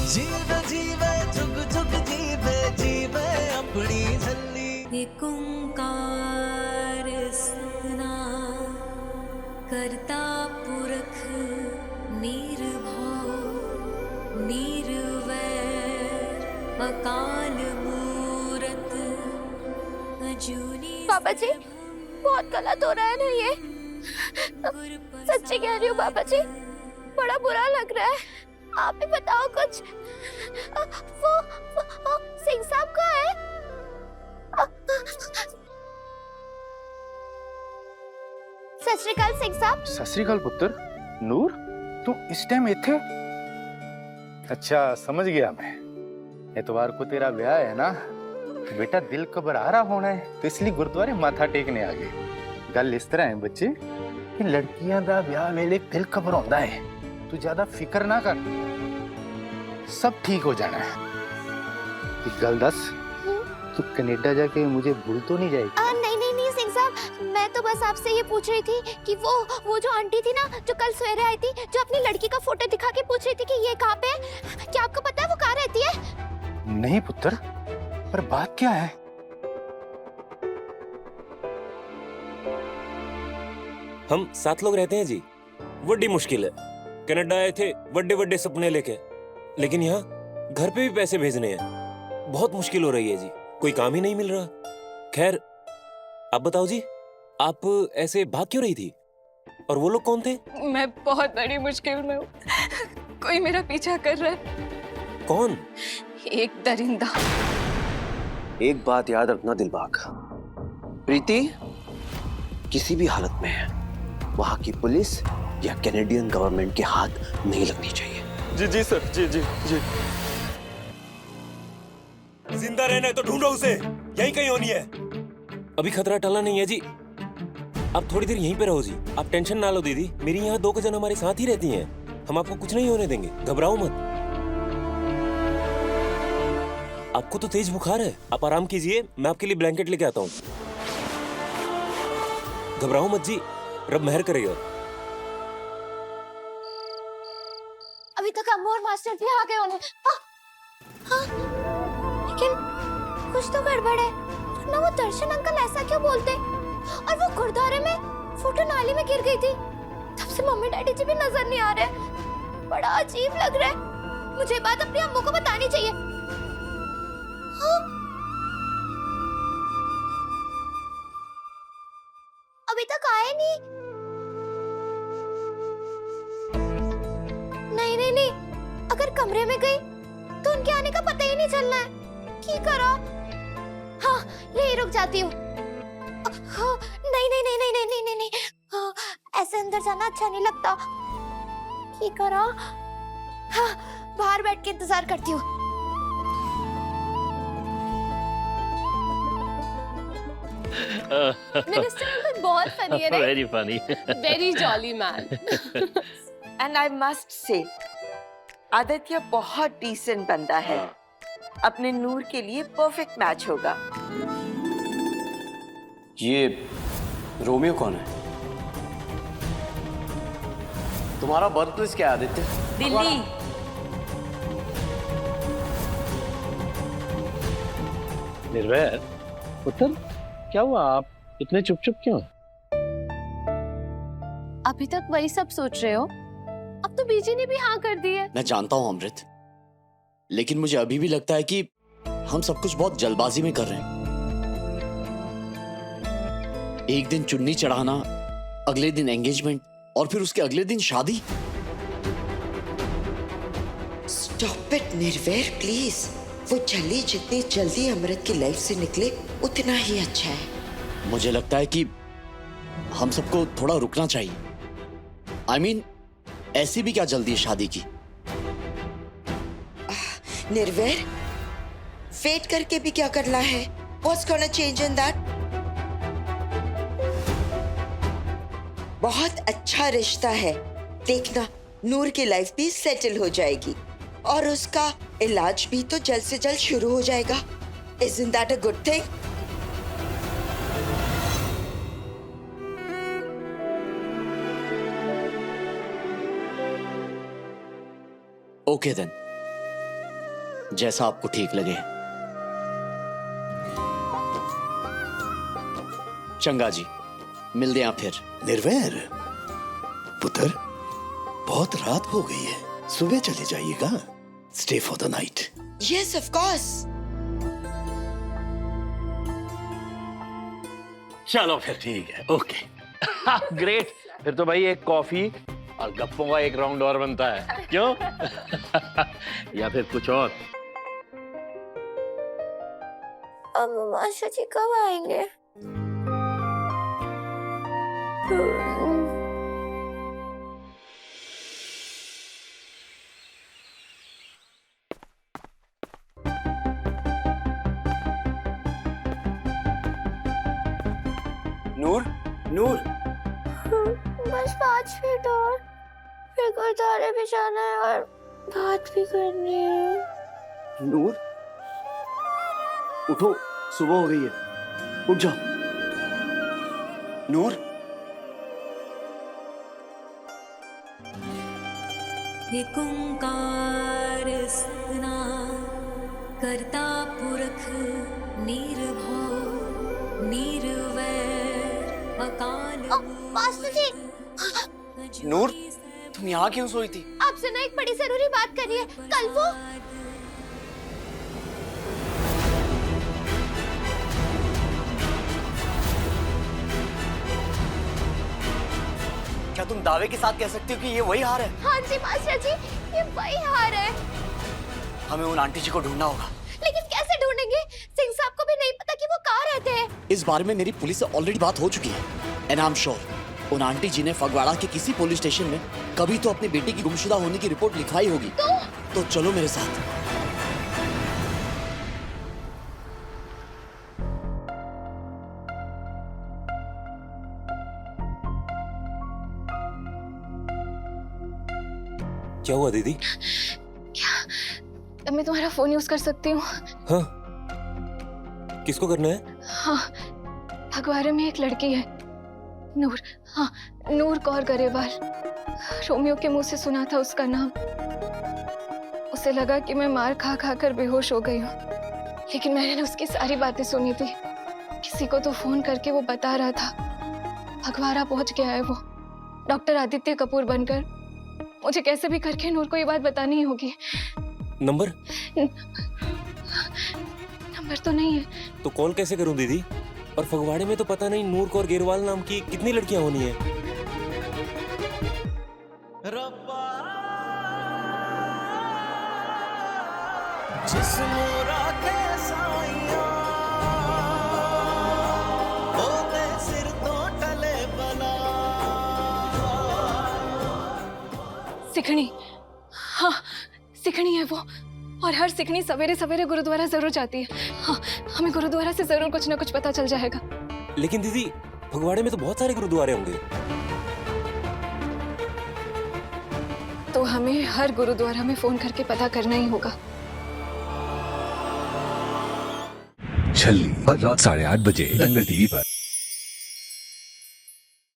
जीवे जीवे जुग जुग जीवे जीवे अपनी झल्ली। एक ओंकार सतना करता पुरख निर्भव निर्वैर अकाल मूरत अजूनी। बाबा जी बहुत गलत हो रहा है ना ये, सच्ची कह रही हूँ बाबा जी, बड़ा बुरा लग रहा है। आप ही बताओ कुछ। वो सिंह साहब कहाँ है? सत श्री अकाल सिंह साहब। सत श्री अकाल पुत्र। नूर तू इस टाइम इथे? अच्छा समझ गया मैं, इतवार को तेरा ब्याह है ना, बेटा दिल घबरा रहा होना है तो इसलिए गुरुद्वारे माथा टेकने आ गए। गल इस तरह है बच्चे कि लड़कियां दा ब्याह वेले दिल घबराउंदा है, तू ज्यादा फिक्र ना कर, सब ठीक हो जाना है। एक गल दस, तू कनाडा जाके मुझे भूल तो नहीं जाएगी? नहीं नहीं नहीं सिंह साहब, मैं तो बस आपसे ये पूछ रही थी कि वो जो आंटी थी ना जो कल सवेरे आई थी, जो अपनी लड़की का फोटो दिखा के पूछ रही थी कि ये कहाँ पे है, क्या आपको पता है वो कहाँ रहती है? नहीं पुत्र, पर बात क्या है? हम 7 लोग रहते हैं जी, बड़ी मुश्किल है। कनाडा आए थे बड़े बड़े सपने लेके, लेकिन यहाँ घर पे भी पैसे भेजने हैं, बहुत मुश्किल हो रही है जी, कोई काम ही नहीं मिल रहा। खैर आप बताओ जी, आप ऐसे भाग क्यों रही थी, और वो लोग कौन थे? मैं बहुत बड़ी मुश्किल में हूँ, कोई मेरा पीछा कर रहा है। कौन? एक दरिंदा। एक बात याद रखना दिलबाग, प्रीति किसी भी हालत में है वहां की पुलिस या कैनेडियन गवर्नमेंट के हाथ नहीं लगनी चाहिए। जी जी सर, जी जी जी। जिंदा रहना है तो ढूंढो उसे, यहीं कहीं होनी है। अभी खतरा टला नहीं है जी, आप थोड़ी देर यहीं पे रहो जी, आप टेंशन ना लो दीदी, मेरी यहाँ 2 जन हमारे साथ ही रहती हैं, हम आपको कुछ नहीं होने देंगे, घबराओ मत। आपको तो तेज बुखार है, आप आराम कीजिए, मैं आपके लिए ब्लैंकेट लेके आता हूँ। घबराओ मत जी, रब मेहर करेगा। अभी तक अम्मू और मास्टर भी आ गए होंगे। हाँ, लेकिन कुछ तो गड़बड़ है, वरना वो दर्शन अंकल ऐसा क्यों बोलते? और वो गुरुद्वारे में फोटो नाली में गिर गई थी, तब से मम्मी डैडी जी भी नजर नहीं आ रहे, बड़ा अजीब लग रहा है। मुझे ये बात अपनी अम्मू को बतानी चाहिए। हाँ? अभी तक आए नहीं। नहीं नहीं नहीं, अगर कमरे में गई तो उनके आने का पता ही नहीं चलना है। की करा? हाँ, यही रुक जाती हूँ। हाँ, नहीं नहीं नहीं नहीं नहीं नहीं नहीं नहीं, हाँ, ऐसे अंदर जाना अच्छा नहीं लगता। की करा? हाँ, बाहर बैठ के इंतजार करती हूँ। मिनिस्टर अंकल बहुत फनी है, Very funny. Very jolly man. And I must say Aditya बहुत डिसेंट बंदा है, अपने नूर के लिए परफेक्ट मैच होगा। ये रोमियो कौन है? तुम्हारा बर्थ प्लेस क्या है आदित्य? दिल्ली। निर्वैर पुत्र, क्या हुआ, आप इतने चुप चुप क्यों? अभी तक वही सब सोच रहे हो? अब तो बीजी ने भी हाँ कर दी है। मैं जानता हूं अमृत, लेकिन मुझे अभी भी लगता है कि हम सब कुछ बहुत जल्दबाजी में कर रहे हैं। एक दिन चुन्नी चढ़ाना, अगले दिन एंगेजमेंट और फिर उसके अगले दिन शादी। स्टॉप इट निर्वैर प्लीज, वो छली जितनी जल्दी अमृत की लाइफ से निकले उतना ही अच्छा है। मुझे लगता है कि हम सबको थोड़ा रुकना चाहिए। I mean, ऐसी भी क्या जल्दी है शादी की? निर्वैर, वेट करके भी क्या करना है? What's gonna change in that? बहुत अच्छा रिश्ता है, देखना नूर की लाइफ भी सेटल हो जाएगी और उसका इलाज भी तो जल्द से जल्द शुरू हो जाएगा। Isn't that a good thing? Okay then. जैसा आपको ठीक लगे। चंगा जी, मिलते हैं फिर। निर्वैर पुत्र, बहुत रात हो गई है, सुबह चले जाइएगा। Stay for the night. Yes of course. चलो फिर ठीक है, ओके। ग्रेट, फिर तो भाई एक कॉफी और गप्पों का एक राउंड और बनता है, क्यों? या फिर कुछ और? अब मास्टर जी कब आएंगे? नूर, नूर, बस 5 मिनट और, फिर गुरुद्वारे भी जाना है और बात भी करनी है। नूर, उठो, सुबह हो गई है, उठ जाओ। नूर, एक ओंकार सतनाम करता पुरख निर्भव निर्वैर अकाल मास्टर जी। नूर, तुम यहाँ क्यों सोई थी? आपसे ना एक बड़ी जरूरी बात करनी है। कल वो क्या तुम दावे के साथ कह सकती हो कि ये वही हार है? हाँ जी मास्टर जी, ये वही हार है। हमें उन आंटी जी को ढूंढना होगा। लेकिन कैसे ढूंढेंगे? सिंह साहब को भी नहीं पता कि वो कहाँ रहते हैं। इस बारे में मेरी पुलिस से ऑलरेडी बात हो चुकी है। एंड आई एम श्योर उन आंटी जी ने फगवाड़ा के किसी पुलिस स्टेशन में कभी तो अपनी बेटी की गुमशुदा होने की रिपोर्ट लिखवाई होगी। तो चलो मेरे साथ। क्या हुआ दीदी? क्या मैं तुम्हारा फोन यूज कर सकती हूँ? हाँ, किसको करना है? हाँ, फगवाड़े में एक लड़की है, नूर। हाँ, नूर कौर गरेवाल। रोमियो के मुंह से सुना था उसका नाम। उसे लगा कि मैं मार खा खा कर बेहोश हो गई हूँ, लेकिन मैंने उसकी सारी बातें सुनी थी। किसी को तो फोन करके वो बता रहा था फगवाड़ा पहुंच गया है वो, डॉक्टर आदित्य कपूर बनकर। मुझे कैसे भी करके नूर को ये बात बतानी ही होगी। नंबर? नंबर तो नहीं है। तो कॉल कैसे करूं दीदी? और फगवाड़े में तो पता नहीं नूर कौर गेरवाल नाम की कितनी लड़कियां होनी है। जिस्म राखे साइया ओदे सिर तो टले बला। सिखणी, हाँ सिखणी है वो, और हर सिखणी सवेरे सवेरे गुरुद्वारा जरूर जाती है। हाँ, हमें गुरुद्वारा से जरूर कुछ ना कुछ पता चल जाएगा। लेकिन दीदी, फगवाड़े में तो बहुत सारे गुरुद्वारे होंगे। तो हमें हर गुरुद्वारा में फोन करके पता करना ही होगा। छल्ली, रात 8:30 बजे दंगल टीवी पर।